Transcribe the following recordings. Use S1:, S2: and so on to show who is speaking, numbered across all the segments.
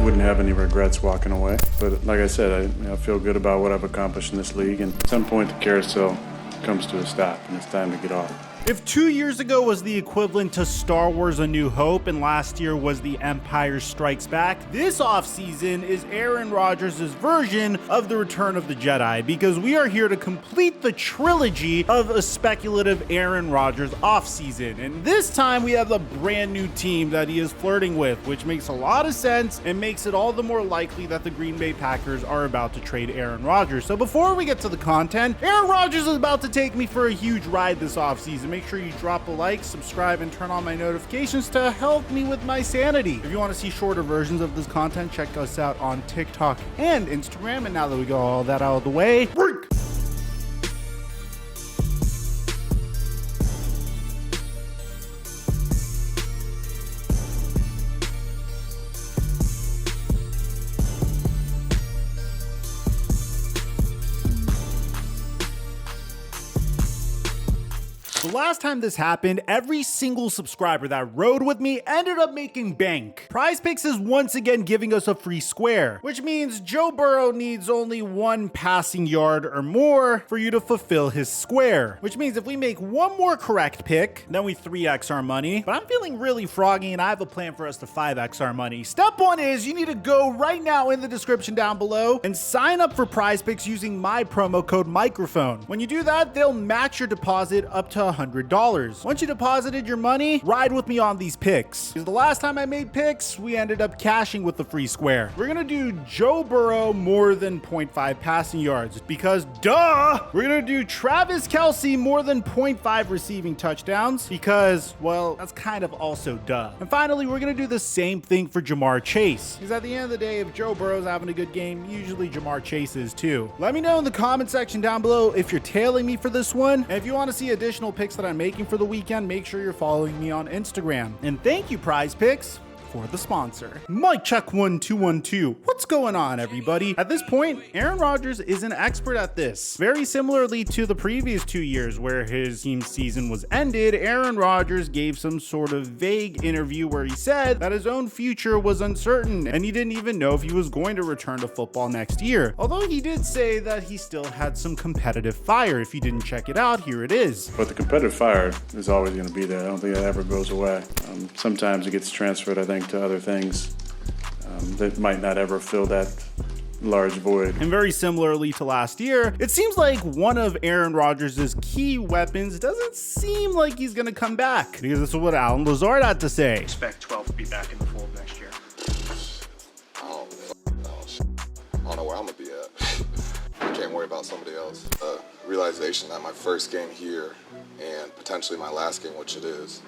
S1: wouldn't have any regrets walking away. But like I said, I feel good about what I've accomplished in this league, and at some point the carousel comes to a stop and it's time to get off.
S2: If 2 years ago was the equivalent to Star Wars: A New Hope and last year was The Empire Strikes Back, this offseason is Aaron Rodgers' version of The Return of the Jedi, because we are here to complete the trilogy of a speculative Aaron Rodgers offseason. And this time we have a brand new team that he is flirting with, which makes a lot of sense and makes it all the more likely that the Green Bay Packers are about to trade Aaron Rodgers. So before we get to the content, Aaron Rodgers is about to take me for a huge ride this offseason. Make sure you drop a like, subscribe, and turn on my notifications to help me with my sanity. If you want to see shorter versions of this content, check us out on TikTok and Instagram. And now that we got all that out of the way, break! The last time this happened, every single subscriber that rode with me ended up making bank. PrizePicks is once again giving us a free square, which means Joe Burrow needs only 1 passing yard or more for you to fulfill his square, which means if we make 1 more correct pick, then we 3x our money. But I'm feeling really froggy and I have a plan for us to 5x our money. Step 1 is you need to go right now in the description down below and sign up for PrizePicks using my promo code Mikerophone. When you do that, they'll match your deposit up to $100. Once you deposited your money, ride with me on these picks. Because the last time I made picks, we ended up cashing with the free square. We're gonna do Joe Burrow more than 0.5 passing yards because duh! We're gonna do Travis Kelce more than 0.5 receiving touchdowns because, well, that's kind of also duh. And finally, we're gonna do the same thing for Jamar Chase. Because at the end of the day, if Joe Burrow's having a good game, usually Jamar Chase is too. Let me know in the comment section down below if you're tailing me for this one. And if you want to see additional picks that I'm making for the weekend, make sure you're following me on Instagram. And thank you, PrizePicks, for the sponsor. Mic check 1 2 1 2. What's going on, everybody? At this point, Aaron Rodgers is an expert at this. Very similarly to the previous 2 years where his team season was ended, Aaron Rodgers gave some sort of vague interview where he said that his own future was uncertain and he didn't even know if he was going to return to football next year. Although he did say that he still had some competitive fire. If you didn't check it out, here it is.
S1: But the competitive fire is always going to be there. I don't think that ever goes away. Sometimes it gets transferred, I think, to other things that might not ever fill that large void.
S2: And very similarly to last year, it seems like one of Aaron Rodgers' key weapons doesn't seem like he's going to come back. Because this is what Alan Lazard had to say.
S3: Expect 12 to be back in the fold next year.
S4: I don't know where I'm going to be at. I can't worry about somebody else. Realization that my first game here and potentially my last game, which it is,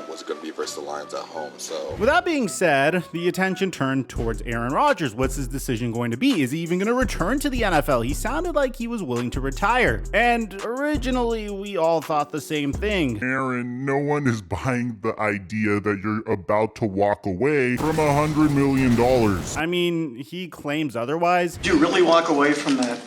S4: was going to be versus the Lions at home. So
S2: with that being said, the attention turned towards Aaron Rodgers. What's his decision going to be? Is he even going to return to the NFL? He sounded like he was willing to retire. And originally, we all thought the same thing.
S5: Aaron, no one is buying the idea that you're about to walk away from $100 million.
S2: I mean, he claims otherwise.
S3: Did you really walk away from that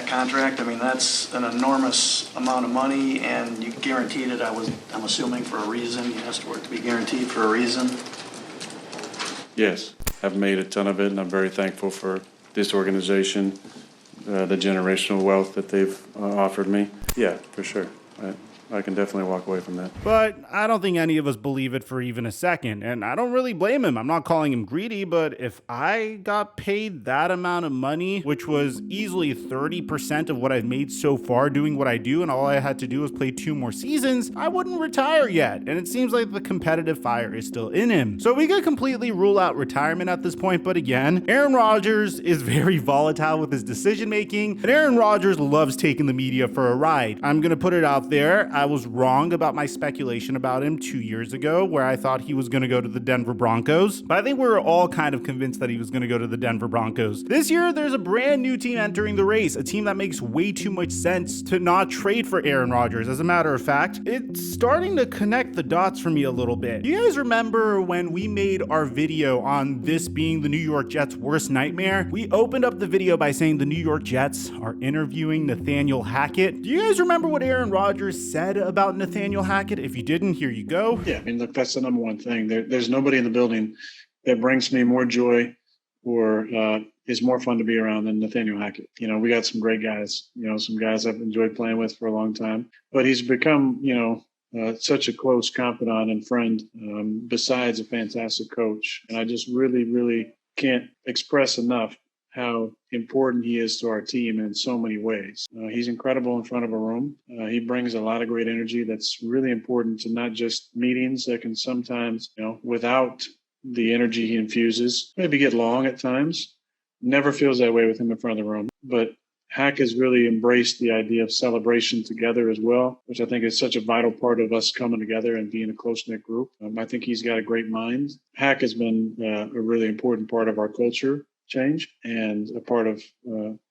S3: contract? I mean, that's an enormous amount of money, and you guaranteed it, I'm assuming, for a reason. You asked for it to be guaranteed for a reason.
S1: Yes, I've made a ton of it, and I'm very thankful for this organization, the generational wealth that they've offered me. Yeah, for sure. I can definitely walk away from that.
S2: But I don't think any of us believe it for even a second, and I don't really blame him. I'm not calling him greedy, but if I got paid that amount of money, which was easily 30% of what I've made so far doing what I do, and all I had to do was play 2 more seasons, I wouldn't retire yet. And it seems like the competitive fire is still in him. So we could completely rule out retirement at this point, but again, Aaron Rodgers is very volatile with his decision making, and Aaron Rodgers loves taking the media for a ride. I'm gonna put it out there. I was wrong about my speculation about him 2 years ago, where I thought he was going to go to the Denver Broncos. But I think we were all kind of convinced that he was going to go to the Denver Broncos. This year, there's a brand new team entering the race, a team that makes way too much sense to not trade for Aaron Rodgers. As a matter of fact, it's starting to connect the dots for me a little bit. Do you guys remember when we made our video on this being the New York Jets' worst nightmare? We opened up the video by saying the New York Jets are interviewing Nathaniel Hackett. Do you guys remember what Aaron Rodgers said about Nathaniel Hackett? If you didn't, here you go.
S1: Yeah, I mean, look, that's the number one thing. There's nobody in the building
S6: that brings me more joy or is more fun to be around than Nathaniel Hackett. We got some great guys, some guys I've enjoyed playing with for a long time, but he's become, such a close confidant and friend, besides a fantastic coach. And I just really, really can't express enough how important he is to our team in so many ways. He's incredible in front of a room. He brings a lot of great energy that's really important to not just meetings that can sometimes, without the energy he infuses, maybe get long at times. Never feels that way with him in front of the room. But Hack has really embraced the idea of celebration together as well, which I think is such a vital part of us coming together and being a close-knit group. I think he's got a great mind. Hack has been a really important part of our culture change and a part of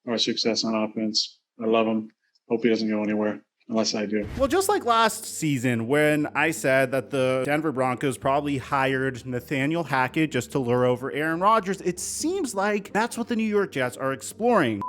S6: our success on offense. I love him. Hope he doesn't go anywhere. Unless I do.
S2: Well, just like last season when I said that the Denver Broncos probably hired Nathaniel Hackett just to lure over Aaron Rodgers, it seems like that's what the New York Jets are exploring.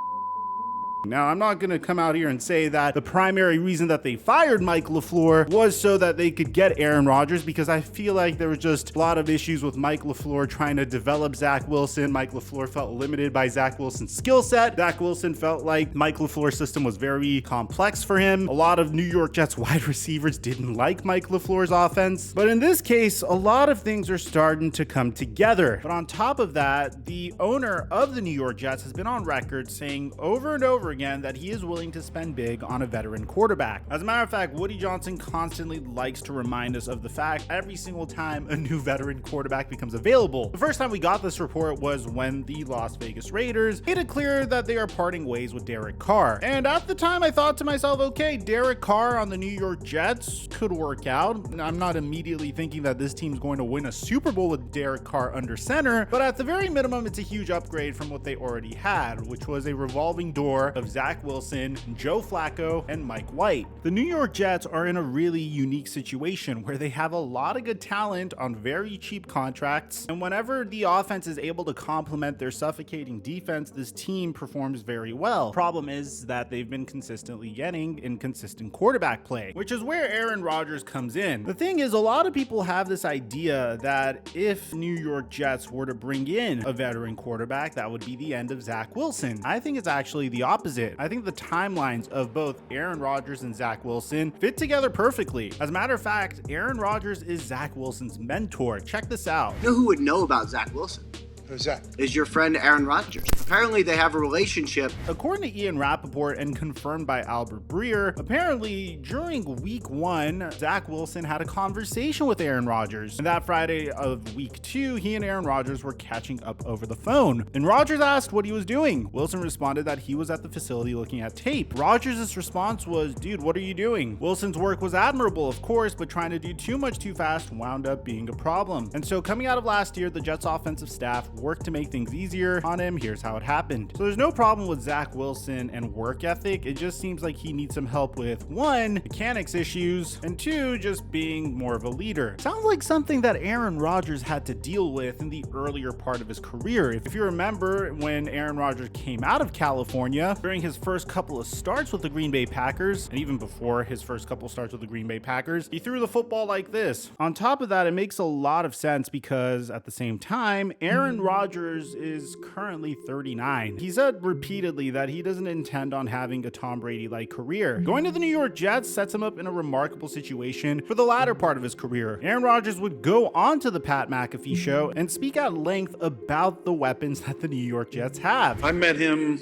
S2: Now, I'm not going to come out here and say that the primary reason that they fired Mike LaFleur was so that they could get Aaron Rodgers, because I feel like there was just a lot of issues with Mike LaFleur trying to develop Zach Wilson. Mike LaFleur felt limited by Zach Wilson's skill set. Zach Wilson felt like Mike LaFleur's system was very complex for him. A lot of New York Jets wide receivers didn't like Mike LaFleur's offense. But in this case, a lot of things are starting to come together. But on top of that, the owner of the New York Jets has been on record saying over and over again that he is willing to spend big on a veteran quarterback. As a matter of fact, Woody Johnson constantly likes to remind us of the fact every single time a new veteran quarterback becomes available. The first time we got this report was when the Las Vegas Raiders made it clear that they are parting ways with Derek Carr. And at the time I thought to myself, okay, Derek Carr on the New York Jets could work out. I'm not immediately thinking that this team's going to win a Super Bowl with Derek Carr under center, but at the very minimum, it's a huge upgrade from what they already had, which was a revolving door of Zach Wilson, Joe Flacco, and Mike White. The New York Jets are in a really unique situation where they have a lot of good talent on very cheap contracts, and whenever the offense is able to complement their suffocating defense, this team performs very well. Problem is that they've been consistently getting inconsistent quarterback play, which is where Aaron Rodgers comes in. The thing is, a lot of people have this idea that if New York Jets were to bring in a veteran quarterback, that would be the end of Zach Wilson. I think it's actually the opposite. I think the timelines of both Aaron Rodgers and Zach Wilson fit together perfectly. As a matter of fact, Aaron Rodgers is Zach Wilson's mentor. Check this out.
S7: You know who would know about Zach Wilson?
S8: Who's that?
S7: Is your friend Aaron Rodgers. Apparently they have a relationship.
S2: According to Ian Rappaport and confirmed by Albert Breer, apparently during week 1, Zach Wilson had a conversation with Aaron Rodgers. And that Friday of week 2, he and Aaron Rodgers were catching up over the phone. And Rodgers asked what he was doing. Wilson responded that he was at the facility looking at tape. Rodgers' response was, dude, what are you doing? Wilson's work was admirable, of course, but trying to do too much too fast wound up being a problem. And so coming out of last year, the Jets offensive staff worked to make things easier on him. Here's how it happened. So there's no problem with Zach Wilson and work ethic. It just seems like he needs some help with 1, mechanics issues, and 2, just being more of a leader. Sounds like something that Aaron Rodgers had to deal with in the earlier part of his career. If you remember when Aaron Rodgers came out of California during his first couple of starts with the Green Bay Packers, and even before his first couple starts with the Green Bay Packers, he threw the football like this. On top of that, it makes a lot of sense because at the same time, Aaron Rodgers is currently 39. He said repeatedly that he doesn't intend on having a Tom Brady-like career. Going to the New York Jets sets him up in a remarkable situation for the latter part of his career. Aaron Rodgers would go on to the Pat McAfee show and speak at length about the weapons that the New York Jets have.
S6: I met him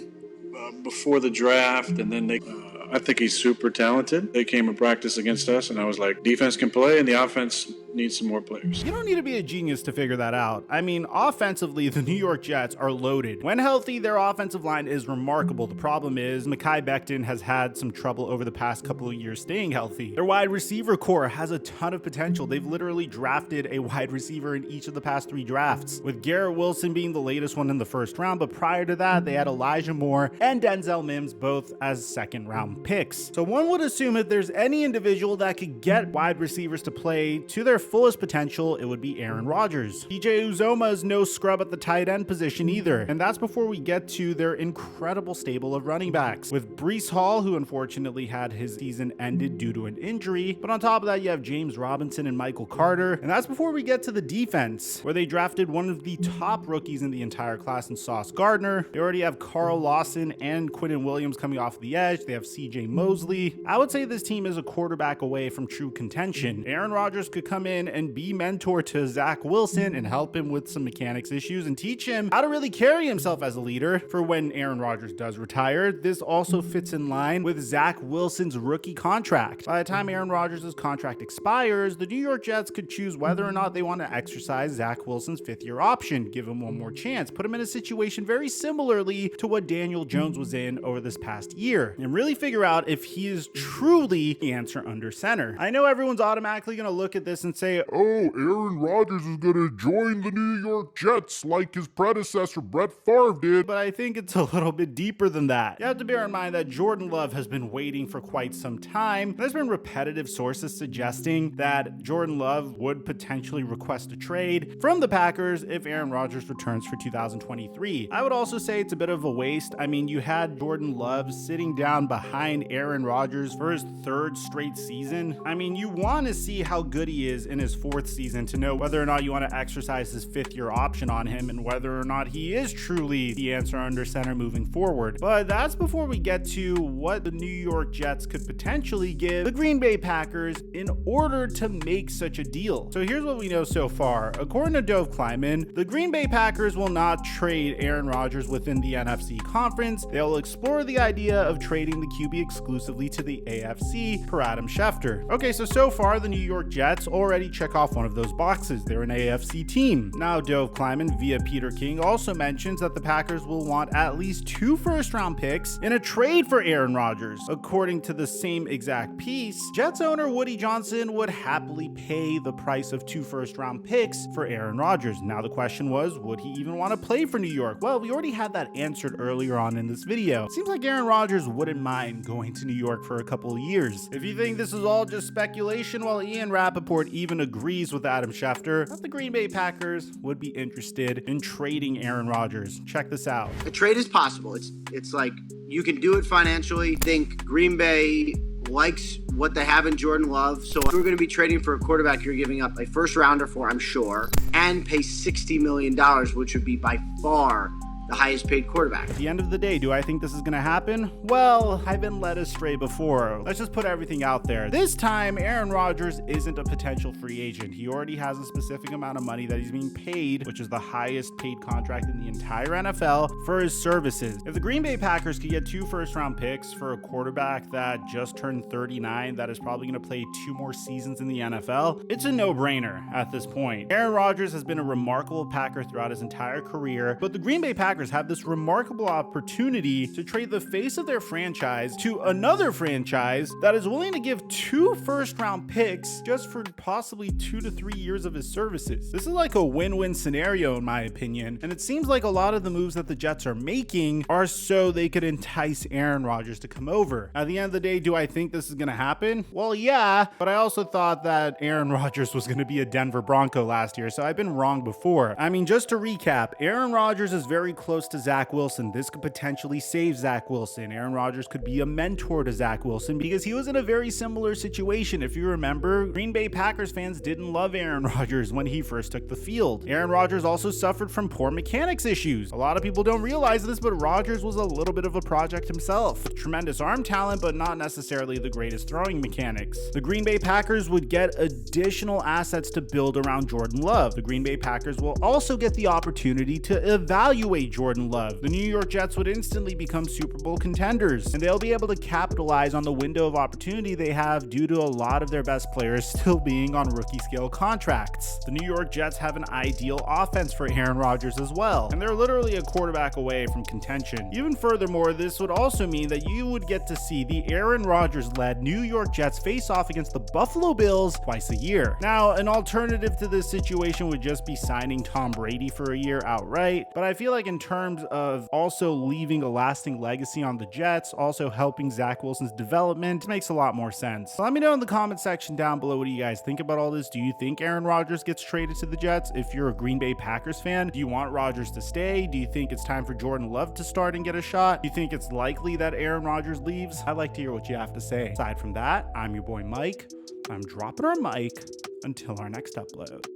S6: before the draft, and then I think he's super talented. They came and practiced against us, and I was like, defense can play, and the offense needs some more players.
S2: You don't need to be a genius to figure that out. I mean, offensively, the New York Jets are loaded. When healthy, their offensive line is remarkable. The problem is Mekhi Becton has had some trouble over the past couple of years staying healthy. Their wide receiver core has a ton of potential. They've literally drafted a wide receiver in each of the past 3 drafts, with Garrett Wilson being the latest one in the first round, but prior to that, they had Elijah Moore and Denzel Mims both as second-round picks. So one would assume if there's any individual that could get wide receivers to play to their fullest potential, it would be Aaron Rodgers. DJ Uzoma is no scrub at the tight end position either, and that's before we get to their incredible stable of running backs, with Breece Hall, who unfortunately had his season ended due to an injury, but on top of that you have James Robinson and Michael Carter, and that's before we get to the defense, where they drafted one of the top rookies in the entire class in Sauce Gardner. They already have Carl Lawson and Quinnen Williams coming off the edge. They have CJ Mosley. I would say this team is a quarterback away from true contention. Aaron Rodgers could come in and be mentor to Zach Wilson and help him with some mechanics issues and teach him how to really carry himself as a leader for when Aaron Rodgers does retire. This also fits in line with Zach Wilson's rookie contract. By the time Aaron Rodgers' contract expires, the New York Jets could choose whether or not they want to exercise Zach Wilson's fifth-year option, give him one more chance, put him in a situation very similarly to what Daniel Jones was in over this past year, and really figure out if he is truly the answer under center. I know everyone's automatically going to look at this and say,
S5: oh, Aaron Rodgers is going to join the New York Jets like his predecessor Brett Favre did.
S2: but I think it's a little bit deeper than that. You have to bear in mind that Jordan Love has been waiting for quite some time. There's been repetitive sources suggesting that Jordan Love would potentially request a trade from the Packers if Aaron Rodgers returns for 2023. I would also say it's a bit of a waste. I mean, you had Jordan Love sitting down behind Aaron Rodgers for his third straight season. I mean, you want to see how good he is in his fourth season to know whether or not you want to exercise his fifth-year option on him and whether or not he is truly the answer under center moving forward. But that's before we get to what the New York Jets could potentially give the Green Bay Packers in order to make such a deal. So here's what we know so far. According to Dove Kleiman, the Green Bay Packers will not trade Aaron Rodgers within the NFC conference. They'll explore the idea of trading the QB exclusively to the AFC, per Adam Schefter. Okay, so far the New York Jets already check off one of those boxes. They're an AFC team. Now Dove Kleiman via Peter King also mentions that the Packers will want at least 2 first-round picks in a trade for Aaron Rodgers. According to the same exact piece, Jets owner Woody Johnson would happily pay the price of 2 first-round picks for Aaron Rodgers. Now the question was, would he even want to play for New York? Well, we already had that answered earlier on in this video. It seems like Aaron Rodgers wouldn't mind going to New York for a couple of years. If you think this is all just speculation, well, Ian Rappaport even agrees with Adam Schefter that the Green Bay Packers would be interested in trading Aaron Rodgers. Check this out.
S7: A trade is possible. It's like you can do it financially. Think Green Bay likes what they have in Jordan Love. So if we're going to be trading for a quarterback you're giving up a first rounder for, I'm sure, and pay $60 million, which would be by far the highest paid quarterback.
S2: At the end of the day, do I think this is going to happen? Well, I've been led astray before. Let's just put everything out there. This time, Aaron Rodgers isn't a potential free agent. He already has a specific amount of money that he's being paid, which is the highest paid contract in the entire NFL for his services. If the Green Bay Packers could get 2 first-round picks for a quarterback that just turned 39, that is probably going to play 2 more seasons in the NFL, it's a no-brainer at this point. Aaron Rodgers has been a remarkable Packer throughout his entire career, but the Green Bay Packers have this remarkable opportunity to trade the face of their franchise to another franchise that is willing to give 2 first-round picks just for possibly 2 to 3 years of his services. This is like a win-win scenario in my opinion, and it seems like a lot of the moves that the Jets are making are so they could entice Aaron Rodgers to come over. At the end of the day, do I think this is going to happen? Well, yeah, but I also thought that Aaron Rodgers was going to be a Denver Bronco last year, so I've been wrong before. I mean, just to recap, Aaron Rodgers is very close to Zach Wilson. This could potentially save Zach Wilson. Aaron Rodgers could be a mentor to Zach Wilson because he was in a very similar situation. If you remember, Green Bay Packers fans didn't love Aaron Rodgers when he first took the field. Aaron Rodgers also suffered from poor mechanics issues. A lot of people don't realize this, but Rodgers was a little bit of a project himself. Tremendous arm talent, but not necessarily the greatest throwing mechanics. The Green Bay Packers would get additional assets to build around Jordan Love. The Green Bay Packers will also get the opportunity to evaluate Jordan Love. The New York Jets would instantly become Super Bowl contenders, and they'll be able to capitalize on the window of opportunity they have due to a lot of their best players still being on rookie scale contracts. The New York Jets have an ideal offense for Aaron Rodgers as well, and they're literally a quarterback away from contention. Even furthermore, this would also mean that you would get to see the Aaron Rodgers-led New York Jets face off against the Buffalo Bills twice a year. Now, an alternative to this situation would just be signing Tom Brady for a year outright, but I feel like in terms of also leaving a lasting legacy on the Jets, also helping Zach Wilson's development, it makes a lot more sense. So let me know in the comment section down below, what do you guys think about all this? Do you think Aaron Rodgers gets traded to the Jets? If you're a Green Bay Packers fan, do you want Rodgers to stay? Do you think it's time for Jordan Love to start and get a shot? Do you think it's likely that Aaron Rodgers leaves? I'd like to hear what you have to say. Aside from that, I'm your boy Mike. I'm dropping our mic until our next upload.